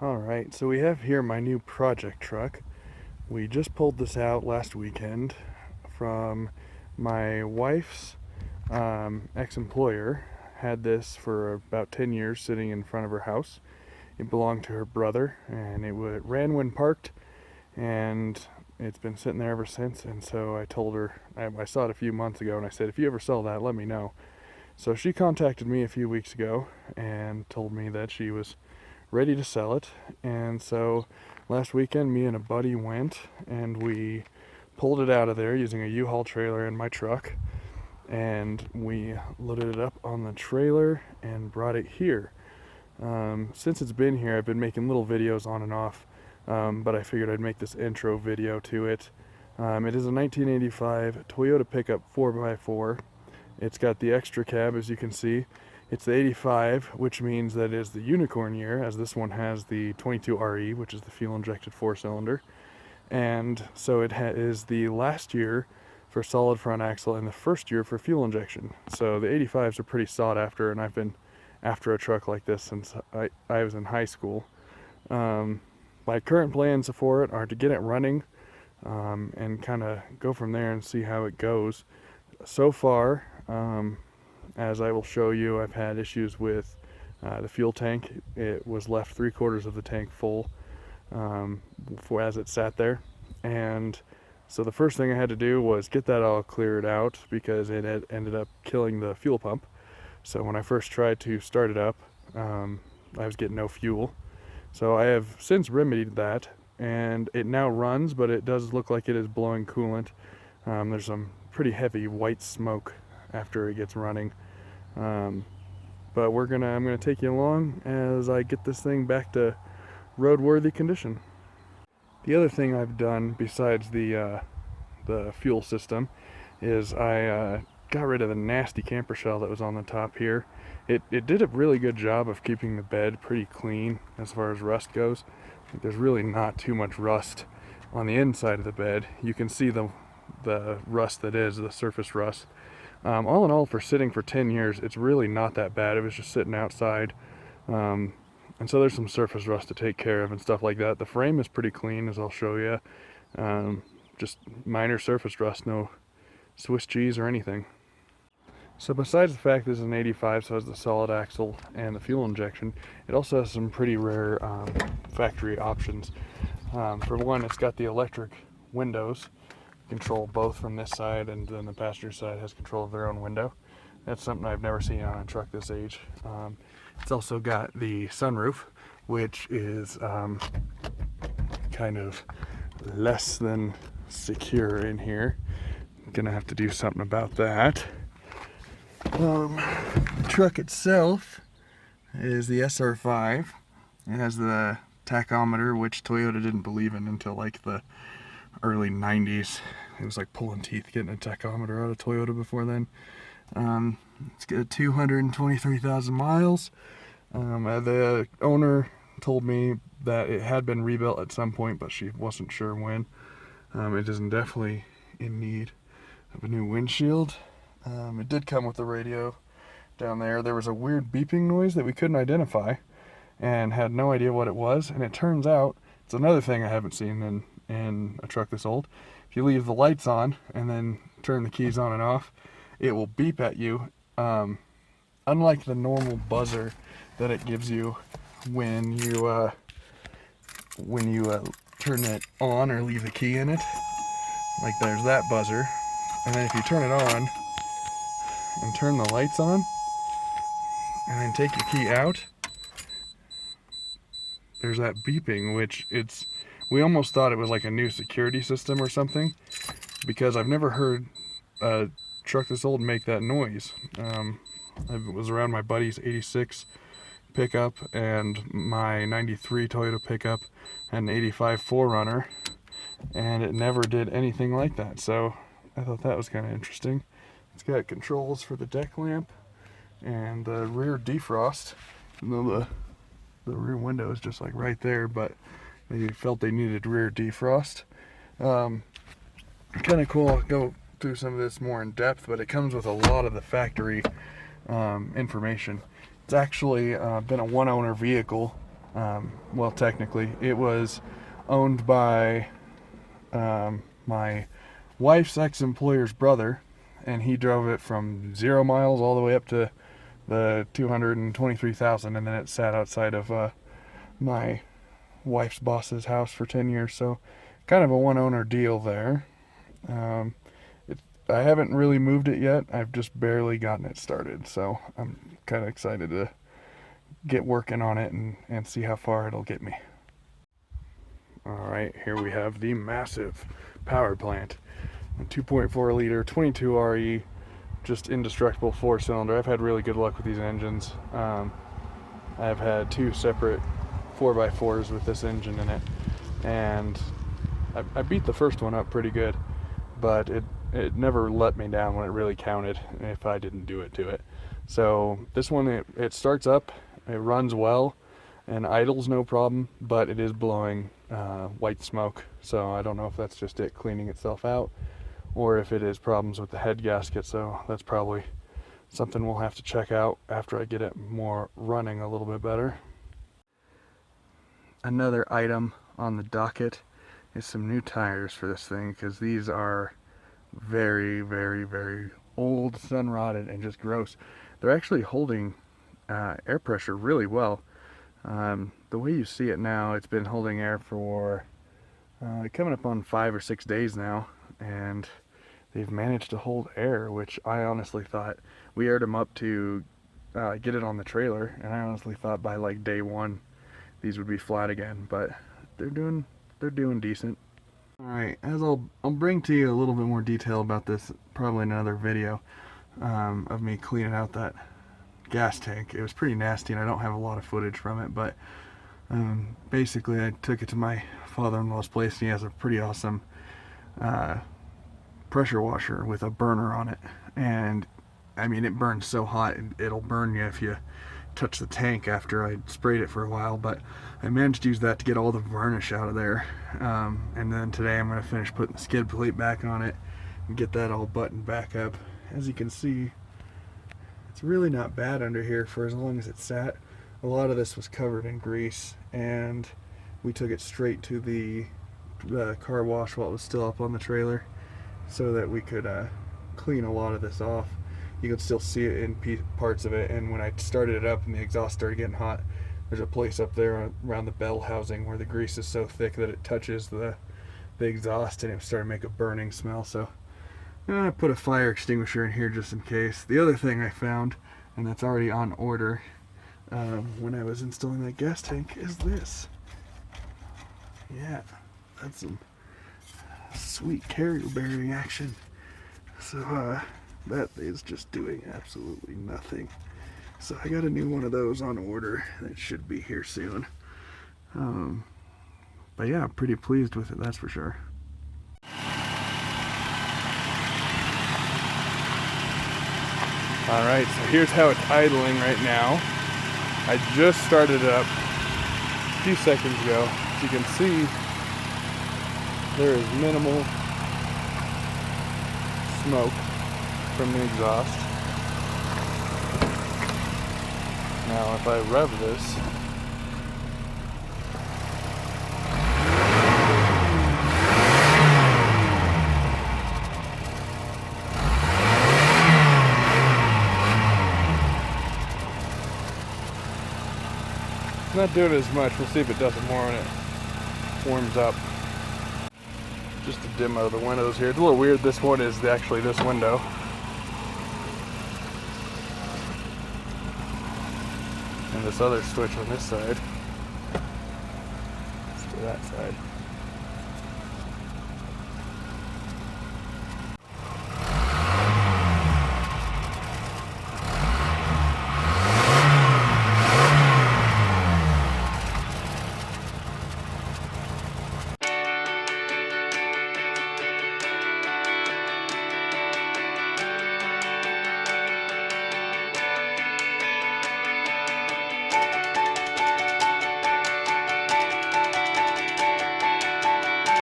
Alright, so we have here my new project truck. We just pulled this out last weekend from my wife's ex-employer. Had this for about 10 years sitting in front of her house. It belonged to her brother, and it ran when parked, and it's been sitting there ever since. And so I told her, I saw it a few months ago, and I said, if you ever sell that, let me know. So she contacted me a few weeks ago and told me that she was ready to sell it. And so last weekend, me and a buddy went and we pulled it out of there using a U-Haul trailer in my truck, and we loaded it up on the trailer and brought it here. Since it's been here, I've been making little videos on and off, but I figured I'd make this intro video to it. It is a 1985 Toyota pickup 4x4. It's got the extra cab, as you can see. It's the 85, which means that it is the unicorn year, as this one has the 22RE, which is the fuel-injected four-cylinder. And so it is the last year for solid front axle and the first year for fuel injection. So the 85s are pretty sought after, and I've been after a truck like this since I was in high school. My current plans for it are to get it running and kind of go from there and see how it goes. So far, as I will show you, I've had issues with the fuel tank. It was left 3/4 of the tank full as it sat there, and so the first thing I had to do was get that all cleared out because it had ended up killing the fuel pump. So when I first tried to start it up, I was getting no fuel. So I have since remedied that, and it now runs, but it does look like it is blowing coolant. There's some pretty heavy white smoke after it gets running. But I'm gonna take you along as I get this thing back to roadworthy condition. The other thing I've done besides the fuel system is I got rid of the nasty camper shell that was on the top here. It did a really good job of keeping the bed pretty clean as far as rust goes. There's really not too much rust on the inside of the bed. You can see the rust that is, the surface rust. All in all, for sitting for 10 years, it's really not that bad. It was just sitting outside. And so there's some surface rust to take care of and stuff like that. The frame is pretty clean, as I'll show you. Just minor surface rust, no Swiss cheese or anything. So besides the fact this is an 85, so it has the solid axle and the fuel injection, it also has some pretty rare factory options. For one, it's got the electric windows. Control both from this side, and then the passenger side has control of their own window. That's something I've never seen on a truck this age. It's also got the sunroof, which is kind of less than secure in here. I'm gonna have to do something about that. The truck itself is the SR5. It has the tachometer, which Toyota didn't believe in until like the early 90s. It was like pulling teeth getting a tachometer out of Toyota before then. It's got 223,000 miles. The owner told me that it had been rebuilt at some point, but she wasn't sure when. It is definitely in need of a new windshield. It did come with the radio down there. There was a weird beeping noise that we couldn't identify and had no idea what it was, and it turns out it's another thing I haven't seen in a truck this old. If you leave the lights on and then turn the keys on and off, it will beep at you, unlike the normal buzzer that it gives you when you turn it on or leave the key in it. Like there's that buzzer, and then if you turn it on and turn the lights on and then take your key out, there's that beeping, which we almost thought it was like a new security system or something, because I've never heard a truck this old make that noise. I was around my buddy's 86 pickup and my 93 Toyota pickup and an 85 4Runner, and it never did anything like that. So I thought that was kind of interesting. It's got controls for the deck lamp and the rear defrost. The rear window is just like right there, but they felt they needed rear defrost. Kind of cool. I'll go through some of this more in depth, but it comes with a lot of the factory information. It's actually been a one-owner vehicle Well, technically, it was owned by my wife's ex-employer's brother, and he drove it from 0 miles all the way up to the 223,000, and then it sat outside of my wife's boss's house for 10 years. So, kind of a one-owner deal there. Um, I haven't really moved it yet. I've just barely gotten it started, so I'm kind of excited to get working on it and see how far it'll get me. Alright, here we have the massive power plant. A 2.4 liter, 22 RE, just indestructible 4-cylinder. I've had really good luck with these engines. I've had 2 separate 4x4s with this engine in it, and I beat the first one up pretty good, but it never let me down when it really counted if I didn't do it to it. So this one, it starts up, it runs well, and idles no problem, but it is blowing white smoke. So I don't know if that's just it cleaning itself out, or if it is problems with the head gasket. So that's probably something we'll have to check out after I get it more running a little bit better. Another item on the docket is some new tires for this thing, because these are very, very, very old, sun rotted, and just gross. They're actually holding air pressure really well. The way you see it now, it's been holding air for coming up on 5 or 6 days now, and they've managed to hold air, which I honestly thought, we aired them up to get it on the trailer, and I honestly thought by like day 1 these would be flat again, but they're doing decent. Alright, as I'll bring to you a little bit more detail about this probably in another video of me cleaning out that gas tank. It was pretty nasty, and I don't have a lot of footage from it, but basically I took it to my father-in-law's place, and he has a pretty awesome pressure washer with a burner on it, and I mean, it burns so hot it'll burn you if you touch the tank after I sprayed it for a while, but I managed to use that to get all the varnish out of there, and then today I'm going to finish putting the skid plate back on it and get that all buttoned back up. As you can see, it's really not bad under here for as long as it sat. A lot of this was covered in grease, and we took it straight to the car wash while it was still up on the trailer so that we could clean a lot of this off. You could still see it in parts of it, and when I started it up and the exhaust started getting hot, there's a place up there around the bell housing where the grease is so thick that it touches the exhaust, and it started to make a burning smell. So I put a fire extinguisher in here just in case. The other thing I found, and that's already on order when I was installing that gas tank, is this. Yeah, that's some sweet carrier bearing action. So that is just doing absolutely nothing. So I got a new one of those on order that should be here soon. But yeah, I'm pretty pleased with it, that's for sure. Alright, so here's how it's idling right now. I just started it up a few seconds ago. As you can see, there is minimal smoke from the exhaust. Now if I rev this, it's not doing as much. We'll see if it does it more when it warms up. Just a demo of the windows here. It's a little weird. This one is actually this window. And this other switch on this side. Let's do that side.